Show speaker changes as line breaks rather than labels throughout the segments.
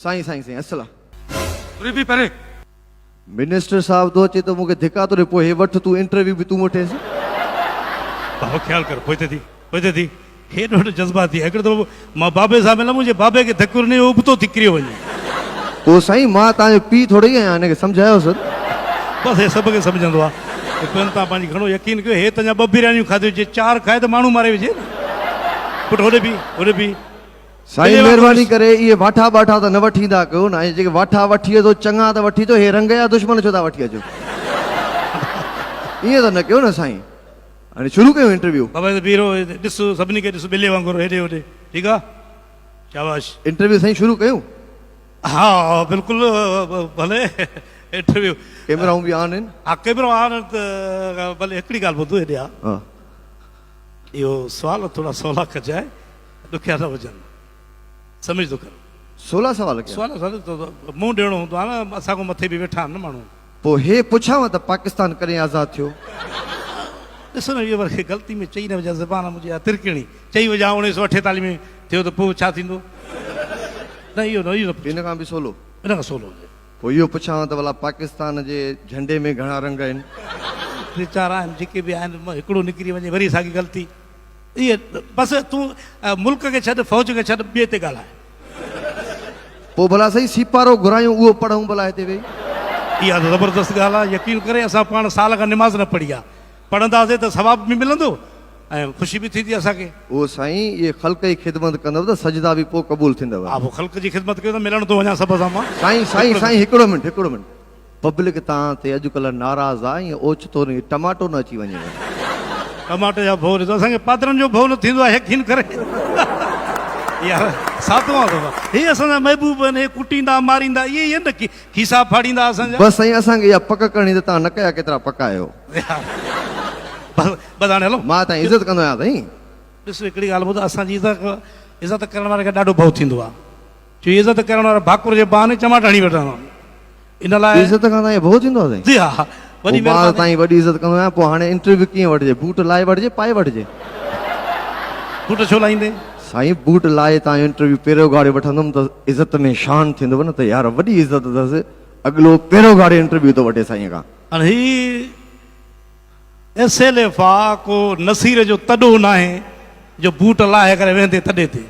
साईं साईं साईं असला
तुरी भी परे
मिनिस्टर साहब तो अचे तो मूंखे धिका थो ॾे पोइ हे वठि तूं इंटरव्यू बि तूं वठेसि
बाबा ख्याल कर पोइते थी हे ॾाढो जज़्बाती आहे हिकिड़ो दफ़ो मां बाबे सां मिलंदुमि मुंहिंजे बाबे खे धकु ॾिनई उबतो थी किरियो वञे
पोइ साईं मां तव्हांजो पीउ थोरी आहियां हिनखे सम्झायोसि
बसि हे सभु खे सम्झंदो आहे पहिरियों तव्हां पंहिंजी घणो यकीन कयो हे त अञा 2 बिरयानियूं खाधियूं जे 4 खाए त माण्हू मारे विझे न पुटु होॾे बि
साईं महिरबानी करे इहे वाठा ॿाठा त न वठी ईंदा कयो न ऐं जेके वाठा वठी अचो चङा त वठी अचो हे रंग जा दुश्मन छो था वठी अचो ईअं त न कयो न साईं हाणे शुरू कयूं इंटरव्यू
बाबा बीरो ॾिस सभिनी खे ॾिस ॿिले वांगुरु हेॾे होॾे ठीकु आहे शाबाश
इंटरव्यू साईं शुरू कयूं
हा बिल्कुलु भले इंटरव्यू
कैमराऊं बि ऑन आहिनि
हा कैमरो आन त भले हिकिड़ी ॻाल्हि ॿुधो हेॾे आहे
हा
इहो सुवाल थोरा सवला कजाए ॾुखिया न हुजनि सम्झ थो कर
16 सवाल कया
सुवाल मुंहुं ॾियणो हूंदो आहे न असांखां मथे बि वेठा आहिनि न माण्हू
पोइ हे पुछांव त पाकिस्तान कॾहिं आज़ादु थियो
ॾिसो न इहो वरी ग़लती में चई न वॼा ज़बान मुंहिंजी तिरकिणी चई वॼा 1948 में थियो त पोइ छा थींदो न इहो न
हिन खां बि सोलो
हिन खां सवलो हुजे
पोइ इहो पुछांव त भला पाकिस्तान जे झंडे में घणा रंग आहिनि
3-4 आहिनि जेके बि आहिनि हिकिड़ो निकिरी वञे वरी असांखे ग़लती इहे बसि तूं मुल्क खे छॾ फ़ौज खे छॾ ॿिए ते ॻाल्हाए
पोइ भला सही सीपारो घुरायूं उहो पढ़ूं भला हिते वेही
इहा त ज़बरदस्त ॻाल्हि आहे यकीन करे असां पाण साल खां निमाज़ न पढ़ी आहे पढ़ंदासीं त सवाब बि मिलंदो ऐं ख़ुशी बि थींदी असांखे
उहो साईं इहे ख़ल्क़ जी ख़िदमत कंदव त सजदा बि पोइ क़बूल थींदव
हा पोइ ख़ल्क़ जी ख़िदमत कयो त मिलण थो वञा सभु सां मां
साईं साईं साईं हिकिड़ो मिंट पब्लिक तव्हां ते अॼुकल्ह नाराज़ आहे ईअं ओचितो न टमाटो न अची वञे
टमाटे जा भउ ॾिसो असांखे पादरनि जो भउ न थींदो आहे यकीन करे यार सातो आहे हे असांजा महबूब आहिनि हे कुटींदा मारींदा इहे न खीसा फाड़ींदा असांजा
बसि साईं असांखे इहा पक करणी त तव्हां न कया केतिरा पका आहियो
बसि हाणे हलो
मां तव्हां इज़त कंदो आहियां साईं
ॾिसो हिकिड़ी ॻाल्हि ॿुधो असांजी इज़त करण वारे खे ॾाढो भउ थींदो आहे छो इज़त करण वारा भाकुर जे बहाने चमाटा हणी वठंदा इन लाइ
इज़त खां तव्हांखे भउ थींदो आहे
जी हा वॾी
मां तव्हांजी वॾी इज़त कंदो आहियां पोइ हाणे इंटरव्यू कीअं वठिजे बूट लाहे वठिजे पाए वठिजे
बूट छो लाईंदे
साईं बूट लाहे तव्हांजो इंटरव्यू पहिरियों गाड़े वठंदुमि त इज़त में शान थींदव न त यार वॾी इज़त अथसि अॻिलो पहिरियों गाड़े इंटरव्यू थो वठे साईं खां
हाणे ही SLF आहे को नसीर जो तॾो न आहे जो बूट लाहे करे वेंदे तॾे ते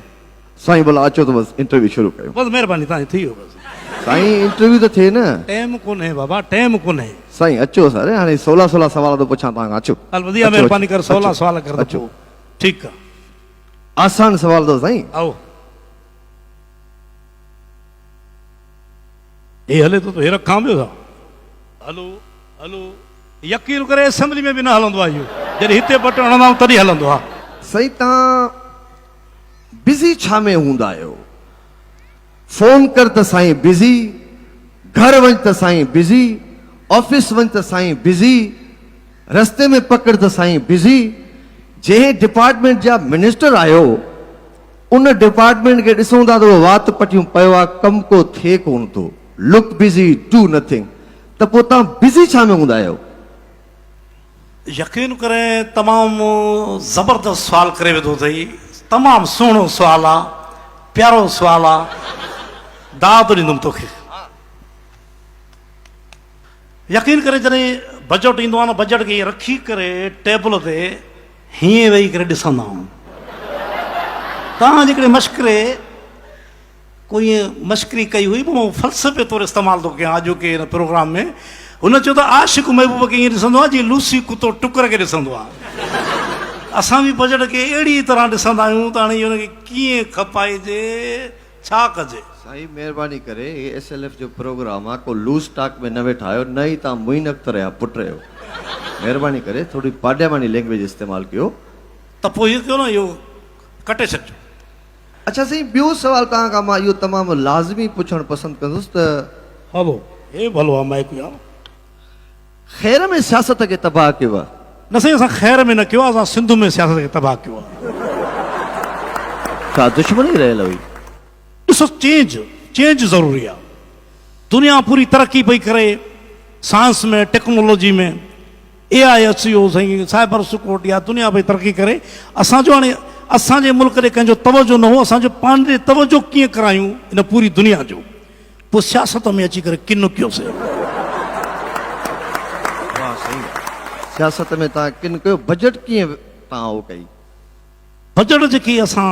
साईं भला अचो त बसि इंटरव्यू शुरू कयो
बसि महिरबानी तव्हांजी थी वियो बसि
साईं इंटरव्यू त थिए न
टाइम कोन्हे बाबा टाइम कोन्हे
साईं अचो सर हाणे 16 सवाल थो पुछां तव्हां खां अचो
हल वधिया महिरबानी कर 16 सवाल कर
अचो
ठीकु आहे
आसान सवाल अथव साईं
आओ हे हले थो हे रखां ॿियो छा हलो हलो यकीन करे असेंबली में बि न हलंदो आहे इहो जॾहिं हिते बटन हणंदा आहियूं तॾहिं हलंदो आहे
साईं तव्हां बिज़ी छा में हूंदा आहियो फोन कर त साईं बिज़ी घर वञ त साईं बिज़ी ऑफिस वञ त साईं बिज़ी रस्ते में पकड़ त साईं बिज़ी जंहिं डिपार्टमेंट जा मिनिस्टर आहियो उन डिपार्टमेंट खे ॾिसूं था त उहो वात पटियूं पियो आहे कमु को थिए कोन थो लुक बिज़ी डू नथिंग त पोइ तव्हां बिज़ी छा में हूंदा आहियो
यकीन करे तमामु ज़बरदस्त सवाल करे वेठो अथई तमामु सुहिणो सुवाल आहे प्यारो सुवाल आहे दाद ॾींदुमि तोखे यकीन करे जॾहिं बजट ईंदो आहे न बजट खे रखी करे टेबल ते हीअं वेही करे ॾिसंदा आहियूं तव्हां जेकॾहिं मश्करे कोई मश्करी कई हुई मां फ़लसफ़े तौरु इस्तेमालु थो कयां अॼोके हिन प्रोग्राम में हुन चयो त आशिक़ महबूब खे ईअं ॾिसंदो आहे जीअं लूसी कुतो टुकर खे ॾिसंदो आहे असां बि बजट खे अहिड़ी तरह ॾिसंदा आहियूं त हाणे हुनखे कीअं खपाइजे छा कजे
साईं महिरबानी करे हे SLF जो प्रोग्राम आहे को लूज़ टाक में न वेठा आहियो न ई तव्हां मुइन अख़्तर जा पुट आहियो महिरबानी करे थोरी पाड्यामानी लैंग्वेज इस्तेमालु कयो
त पोइ इहो कयो न इहो कटे छॾिजो
अच्छा साईं ॿियो सवाल तव्हां खां मां इहो तमामु लाज़मी पुछणु पसंदि कंदुसि त
हलो हे भलो आहे माइक या
ख़ैर में सियासत खे तबाह कयो आहे
न साईं असां ख़ैर में न कयो आहे असां सिंध में सियासत खे तबाह कयो आहे
छा दुश्मनी रहियल हुई
ॾिसो चेंज ज़रूरी आहे दुनिया पूरी तरक़ी पई करे साइंस में टेक्नोलॉजी में AI अची वियो साईं साइबर सिक्योरिटी आहे दुनिया पई तरक़ी करे असांजो हाणे असांजे मुल्क ॾे कंहिंजो तवजो न हो असांजो पंहिंजे तवजो कीअं करायूं इन पूरी दुनिया जो पोइ सियासत में अची करे किन कयोसीं।
वाह सही आहे। सियासत में तव्हां किन कयो, बजट कीअं तव्हां उहो कई?
बजट जेकी असां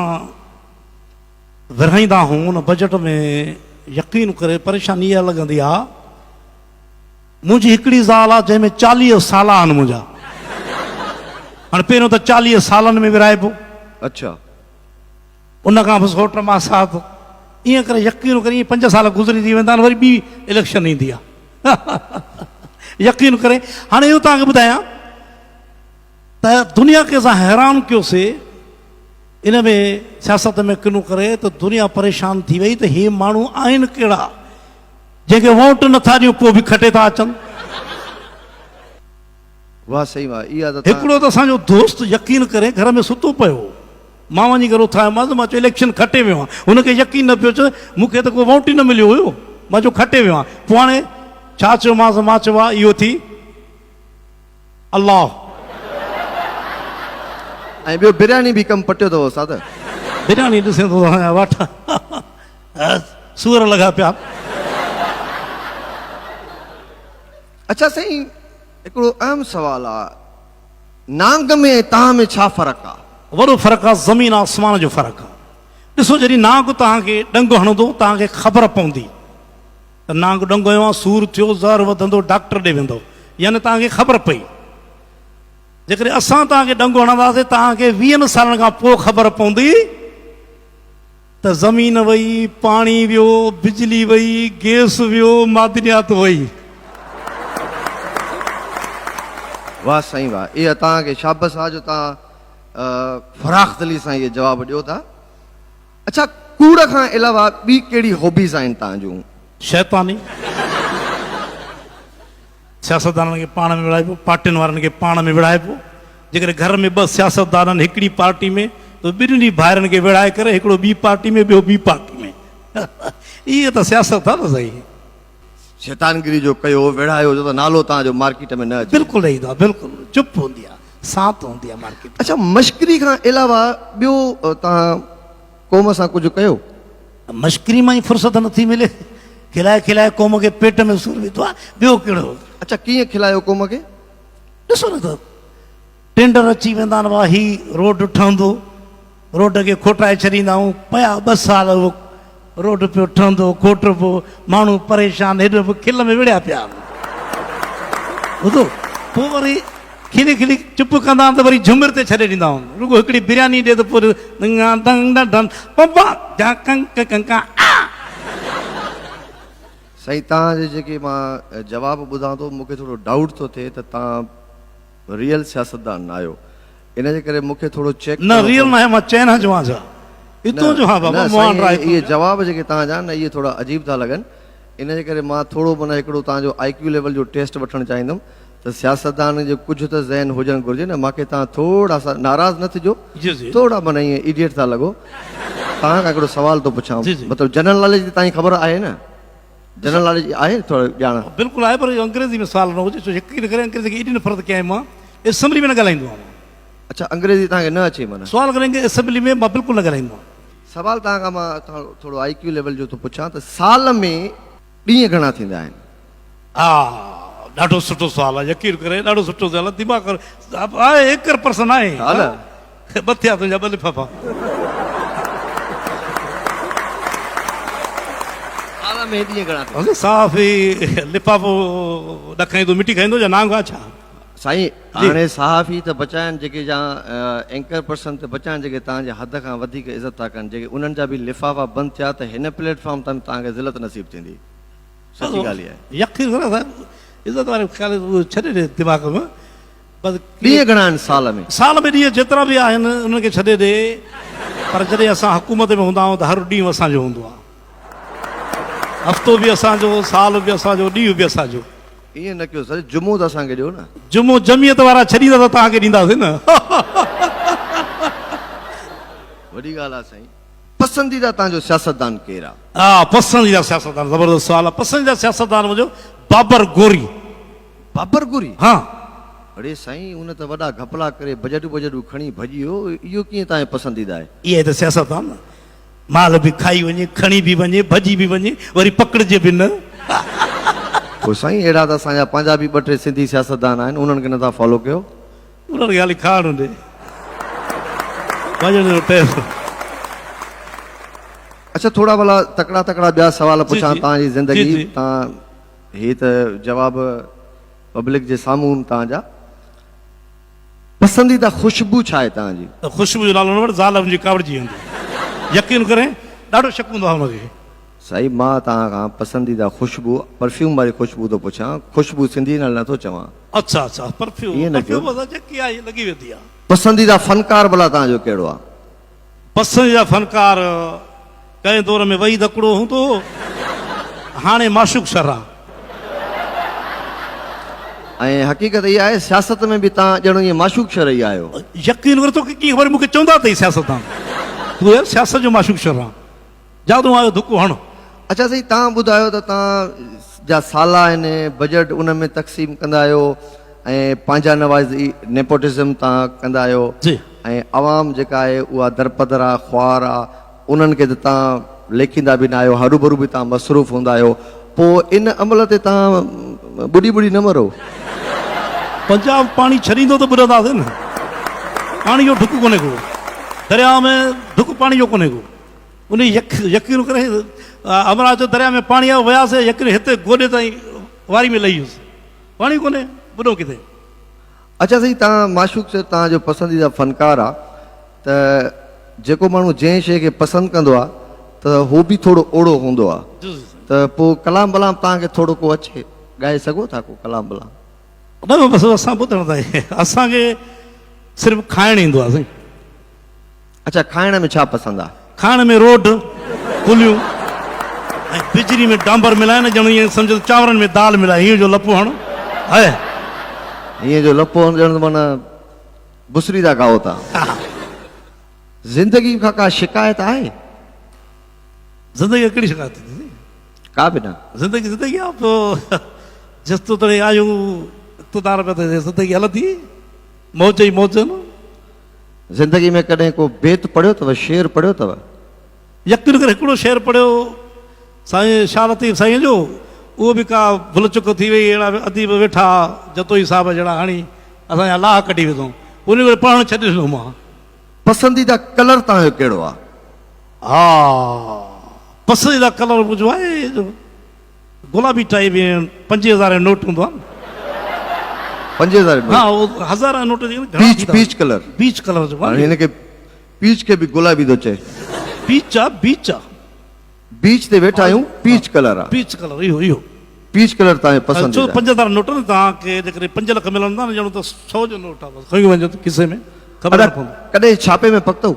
विरहाईंदा आहियूं उन बजट में यकीन करे परेशानी इहा लॻंदी आहे, मुंहिंजी हिकिड़ी ज़ाल आहे जंहिंमें 40 साल आहिनि मुंहिंजा। हाणे पहिरियों त 40 सालनि में विराइबो,
अच्छा
उन खां पोइ सोट मां साथ, ईअं करे यकीन करे 5 साल गुज़री थी वेंदा आहिनि, वरी ॿी इलेक्शन ईंदी आहे। यकीन करे हाणे इहो तव्हांखे ॿुधायां त दुनिया खे असां हैरान कयोसीं इन में सियासत में किनू करे त दुनिया परेशान थी वई त हे माण्हू आहिनि कहिड़ा जंहिंखे वोट नथा ॾियूं पोइ बि खटे था अचनि।
वाह सही वाह। इहा त
हिकिड़ो त असांजो दोस्त यकीन करे घर में सुतो पियो, मां वञी करे उथायोमांसि, मां चयो इलेक्शन खटे वियो आहे। हुनखे यकीन न पियो चए, मूंखे त को वोट ई न मिलियो हुयो, मां चयो खटे वियो आहे। पोइ हाणे छा चयोमांसि, मां चयो आहे इहो थी अल्लाह।
ऐं ॿियो बिरयानी बि कमु पटियो अथव साद?
बिरयानी ॾिसे थो वठ सूर लॻा पिया।
अच्छा साईं, हिकिड़ो अहम सुवाल आहे, नांग में तव्हां में छा फ़र्क़ु आहे?
वॾो फ़र्क़ु आहे, ज़मीन आसमान जो फ़र्क़ु आहे। ॾिसो जॾहिं नांग तव्हांखे डंग हणंदो तव्हांखे ख़बर पवंदी त नांग डंग हयो आहे, सूर थियो, ज़हर वधंदो, डॉक्टर ॾे वेंदो, यानी तव्हांखे ख़बर पई। जेकॾहिं असां तव्हांखे डंगो हणंदासीं तव्हांखे 20 सालनि खां पोइ ख़बर पवंदी त ज़मीन वई, पाणी वियो, बिजली वई, गैस वियो, मादनियात वई।
वाह साईं वाह। इहा तव्हांखे शाबस आहे जो तव्हां फराख़ दिली सां इहे जवाबु ॾियो था। अच्छा, कूड़ खां अलावा ॿी कहिड़ी हॉबीज़ आहिनि तव्हां जूं?
शैतानी, सियासतदाननि खे पाण में विड़ाइबो, पार्टियुनि वारनि खे पाण में विड़ाइबो। जेकॾहिं घर में 2 सियासतदान आहिनि हिकिड़ी पार्टी में त ॿिन्हिनि भाइरनि खे विड़ाए करे हिकिड़ो ॿी पार्टी में, ॿियो ॿी पार्टी में। इहा त सियासत आहे न सही।
शैतानगिरी जो कयो, विड़ायो जो त नालो तव्हांजो मार्केट में न अचे।
बिल्कुलु ईंदो आहे, बिल्कुलु चुप हूंदी आहे, सात हूंदी आहे मार्केट।
अच्छा, मश्करी खां अलावा ॿियो तव्हां क़ौम सां कुझु कयो?
मश्करी मां ई फुर्सत नथी मिले, खिलाए खिलाए क़ौम खे पेट में सूर विधो आहे, ॿियो कहिड़ो।
अच्छा, कीअं खिलायो क़ौम खे?
ॾिसो न त टेंडर अची वेंदा आहिनि, वाह ही रोड ठहंदो, रोड खे खोटाए छॾींदा आहियूं, पिया 2 साल उहो रोड पियो ठहंदो, खोटबो, माण्हू परेशान, हेॾो बि खिल में विड़िया पिया। ॿुधो, पोइ वरी खिली खिली चुप कंदा आहिनि त वरी झुमिर ते छॾे ॾींदा आहिनि, रुगो हिकिड़ी बिरयानी ॾे त पोइ
साईं तव्हांजे जेके मां जवाब ॿुधां थो मूंखे थोरो डाउट थो थिए त तव्हां रियल सियासतदान न आहियो, इन जे करे मूंखे थोरो चेक
न रियल न आहे, मां चइना जो आहियां हितो जो। हा बाबा,
इहे जवाब जेके तव्हां जा न इहे थोरा अजीब था लॻनि, इन जे करे मां थोरो माना हिकिड़ो तव्हांजो IQ लेवल जो टेस्ट वठणु चाहींदुमि त सियासतदान जो कुझु त ज़हन हुजणु घुरिजे न। मूंखे तव्हां थोरा सा नाराज़ न थिजो, थोरा माना ईअं इडियट था लॻो। तव्हां खां हिकिड़ो सवाल थो पुछां, मतिलबु जनरल नॉलेज जी तव्हांजी ख़बर आहे न? जनरल नॉलेज आहे थोरो ॼाण?
बिल्कुलु आहे, पर अंग्रेज़ी में सवाल न हुजे छो यकीन करे अंग्रेज़ी खे एॾी नफ़रत कया मां असेंबली में न ॻाल्हाईंदो आहियां।
अच्छा, अंग्रेज़ी तव्हांखे न अचे माना?
सवाल करेंगे असेंबली में मां बिल्कुलु न ॻाल्हाईंदो आहियां।
सवाल तव्हां खां मां थोरो IQ लेवल जो थो पुछां त साल में ॾींहं घणा थींदा आहिनि?
हा, ॾाढो सुठो सवाल आहे, यकीन करे ॾाढो सुठो सवाल आहे। दिमाग़ आहे, 1% आहे, बथिया तुंहिंजा 2 लिफ़ाफ़ा।
साल में ॾींहं घणा थींदा?
साफ़ ई लिफ़ाफ़ो न खाईंदो, मिटी खाईंदो या नांग आहे छा?
साईं हाणे सहाफ़ी त बचाइनि जेके या एंकर पर्सन त बचाइनि जेके तव्हांजे हद खां वधीक इज़त था कनि, जेके उन्हनि जा बि लिफ़ाफ़ा बंदि थिया त हिन प्लेटफॉर्म तां तव्हांखे ज़िलत नसीब थींदी। सची ॻाल्हि आहे।
यकीन करे साहिब, इज़त वारे ख़्याल छॾे ॾे दिमाग़ में। बसि
ॾींहं घणा आहिनि साल में?
साल में ॾींहं जेतिरा बि आहिनि उन्हनि खे छॾे ॾे, पर जॾहिं असां हुकूमत में हूंदा आहियूं त हर ॾींहुं असांजो हूंदो आहे, हफ़्तो बि असांजो, साल बि असांजो, ॾींहुं बि असांजो।
ईअं न कयो सर, जुमो त असांखे ॾियो न।
जुमो जमियत वारा छॾींदा त तव्हांखे ॾींदासीं न।
वॾी ॻाल्हि आहे साईं। पसंदीदा तव्हांजो सियासतदान केरु आहे?
हा, पसंदीदा सियासतदान ज़बरदस्त सवाल आहे। पसंदीदा सियासतदान मुंहिंजो बाबर गोरी।
बाबर गोरी?
हा।
अड़े साईं, उन त वॾा घपला करे बजटूं खणी भॼी वियो, इहो कीअं तव्हांजो पसंदीदा आहे?
इहा त सियासत आहे न। माल बि खाई वञे, खणी बि वञे, भॼी बि वञे, वरी पकड़िजे बि न।
पोइ साईं अहिड़ा त असांजा पंहिंजा बि ॿ टे सिंधी सियासतदान आहिनि, उन्हनि खे नथा फॉलो कयो।
उन्हनि खे हाली खाइण ॾे, वञण जो टाइम।
अच्छा, थोरा भला तकड़ा तकड़ा ॿिया सवाल पुछां
जी।
तव्हांजी
जी,
ज़िंदगी।
जी।
तव्हां हे त जवाब पब्लिक जे साम्हूं तव्हांजा। पसंदीदा ख़ुशबू छा आहे तव्हांजी?
ख़ुशबू जो नालो न वठि, ज़ाल मुंहिंजी कावड़जी वेंदी। यकीन करे ॾाढो शक हूंदो आहे हुनखे।
साईं, मां तव्हां खां पसंदीदा ख़ुशबू, परफ्यूम वारी ख़ुशबू थो पुछां, ख़ुशबू सिंधी नाल नथो चवां।
अच्छा अच्छा, परफ्यूम
ईअं न कयो।
परफ्यूम जेकी आहे लॻी वेंदी आहे।
पसंदीदा फनकार भला तव्हांजो कहिड़ो आहे?
पसंदीदा फनकार कंहिं दौर में वही दकड़ो हूंदो, हाणे माशूक शर्रा।
ऐं हक़ीक़त इहा आहे सियासत में बि तव्हां ॼणो ईअं माशूक शरई आहियो।
यकीन करे तोखे कीअं ख़बर? मूंखे चवंदा अथई सियासतदान, तूं यार सियासत जो माशूक शर्रा, जादू आयो धुको हण।
अच्छा साईं, तव्हां ॿुधायो त तव्हां जा साला आहिनि, बजट उन में तक़सीम कंदा आहियो, ऐं पंहिंजा नवाज़ी नेपोटिज़म तव्हां कंदा आहियो,
जी।
ऐं आवाम जेका आहे उहा दरपदर आहे, ख्वार आहे, उन्हनि खे त तव्हां लेखींदा बि न आहियो, हरू भरू बि तव्हां मसरूफ़ हूंदा आहियो। पोइ इन अमल ते तव्हां ॿुड़ी ॿुड़ी न मरो।
पंजाब पाणी छॾींदो त ॿुधंदासीं न। पाणी जो डुक कोन्हे को, दरिया में डुक पाणी जो कोन्हे को। उन यकीन करे अमरावती दरिया में पाणी आयो, वियासीं, यकीन हिते गोॾे ताईं वारी में लही वियुसि, पाणी कोन्हे, ॿुधो किथे।
अच्छा साईं, तव्हां माशूक से तव्हांजो पसंदीदा फनकार आहे, त जेको माण्हू जंहिं शइ खे पसंदि कंदो आहे त हू बि थोरो ओड़ो हूंदो आहे। त पोइ कलाम बलाम तव्हांखे थोरो को अचे, ॻाए सघो था को कलाम बलाम?
न बसि असां ॿुधण था, असांखे सिर्फ़ु खाइणु ईंदो आहे साईं।
अच्छा, खाइण में छा पसंदि आहे?
खाइण में रोड पुलियूं ऐं बिजली में डांबर मिलाए न, ॼणो ईअं सम्झो चांवरनि में दाल मिलाए, हीअं जो लपो हण आहे।
हीअं जो लपो ॼण माना बुसरी था खाओ था। ज़िंदगी खां का शिकायत आहे?
ज़िंदगी कहिड़ी शिकायत थी?
का बि न।
ज़िंदगी ज़िंदगी आहे, पोइ जेसितो ताईं आयूं इक़्तिदार में त ज़िंदगी हलंदी, मौज ई मौज न।
ज़िंदगी में कॾहिं को बेत पढ़ियो अथव, शेर पढ़ियो अथव?
यकीन करे हिकिड़ो शेर पढ़ियो साईं शाह लतीफ़ साईं जो, उहो बि का भुल चुक थी वई, अहिड़ा अदीब वेठा जतोई साहिब जहिड़ा हाणे असांजा लाह कढी विधऊं, उन करे पढ़णु छॾे ॾिनो मां।
पसंदीदा कलर तव्हांजो कहिड़ो आहे?
हा, पसंदीदा कलर मुंहिंजो आहे गुलाबी टाइप, 5000 जो नोट हूंदो आहे न।
5000?
हा, उहो 1000 जो नोट
पीच पीच कलर।
बीच कलर जो
हाणे हिनखे पीच खे बि गुलाबी थो चए।
बीच आहे, बीच आहे,
बीच ते वेठा आहियूं, पीच कलर आहे।
बीच कलर इहो इहो
पीच कलर तव्हांजो
छो
पसंदीदा?
5000 नोट न, तव्हांखे जेकॾहिं 5 लख मिलंदा न, ॼणो त 100 जो नोट आहे, बसि खणी वञो त किसे में, ख़बर न पवंदी।
कॾहिं छापे में पकतव?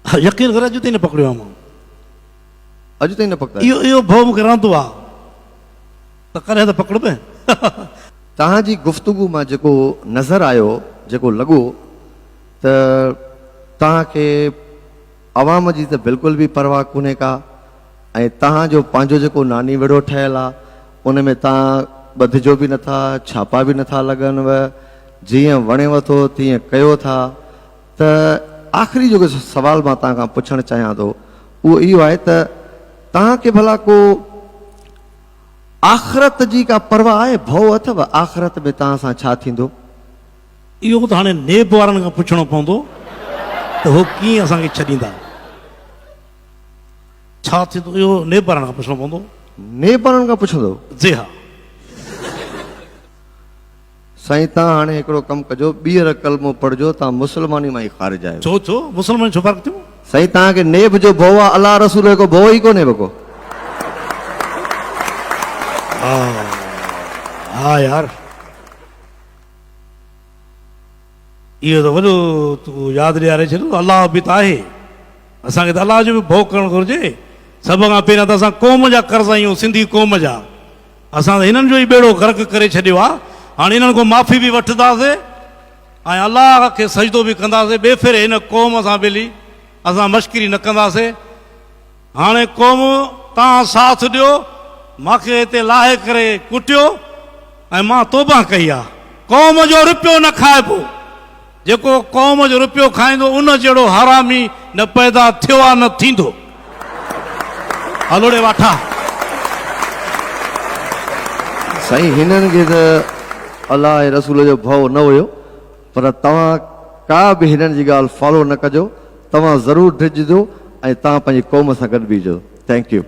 यकीन करे अॼु ताईं न पकड़ियो आहे मां।
अॼु ताईं न पकता?
इहो इहो भउ मूंखे रहंदो आहे त कॾहिं त पकड़बे।
तव्हांजी गुफ़्तगू मां जेको नज़र आयो, जेको लॻो त तव्हांखे अवाम जी त बिल्कुलु बि परवाह कोन्हे का, ऐं तव्हांजो पंहिंजो जेको नानी विड़ो ठहियलु आहे उन में तव्हां ॿधिजो बि नथा, छापा बि नथा लॻनव, जीअं वणेव थो तीअं कयो था। त आख़िरी जेको सवाल मां तव्हां खां पुछणु चाहियां थो उहो इहो आहे त तव्हांखे भला को आख़िरत जी का परवाह आहे, भउ अथव आख़िरत में तव्हां सां छा थींदो?
इहो त हाणे नेब वारनि खां पुछणो पवंदो त उहो कीअं असांखे छॾींदा, छा थींदो, इहो नेब वारनि खां पुछणो पवंदो।
नेब वारनि खां पुछंदो?
जी हा
साईं, तव्हां हाणे हिकिड़ो कमु कजो, ॿीहर कलमो पढ़जो, तव्हां मुस्लमानी मां ई ख़ारिज आहियो।
छो छो मुस्लमान छो फ़र्क़ु थियो?
साईं, तव्हांखे नेब जो भउ आहे, अलाह रसूल को भउ ई कोन्हे को।
हा यार, इहो त वॾो तूं यादि ॾियारे छॾियो, अलाह बि त आहे, असांखे त अलाह जो बि भउ करणु घुरिजे। सभ खां पहिरियां त असां क़ौम जा कर्ज़ आहियूं, सिंधी क़ौम जा, असां त हिननि जो ई बेड़ो गर्क करे छॾियो आहे। हाणे हिननि खां माफ़ी बि वठंदासीं ऐं अलाह खे सजदो बि कंदासीं, ॿिए फेरे हिन क़ौम सां मिली असां मश्किरी न कंदासीं। हाणे क़ौम तव्हां साथ ॾियो, मूंखे हिते लाहे करे कुटियो ऐं मां तौबा कई आहे, क़ौम जो रुपयो न खाइबो, जेको क़ौम जो रुपयो खाईंदो उन जहिड़ो हरामी न पैदा थियो आहे न थींदो। हलोड़े वाठा
साईं हिननि खे त अलाह ऐं रसूल जो भउ न हुयो, पर तव्हां का बि हिननि जी ॻाल्हि फॉलो न कजो, तव्हां ज़रूरु डिॼिजो ऐं तव्हां पंहिंजी क़ौम सां गॾु बीहजो। Thank U.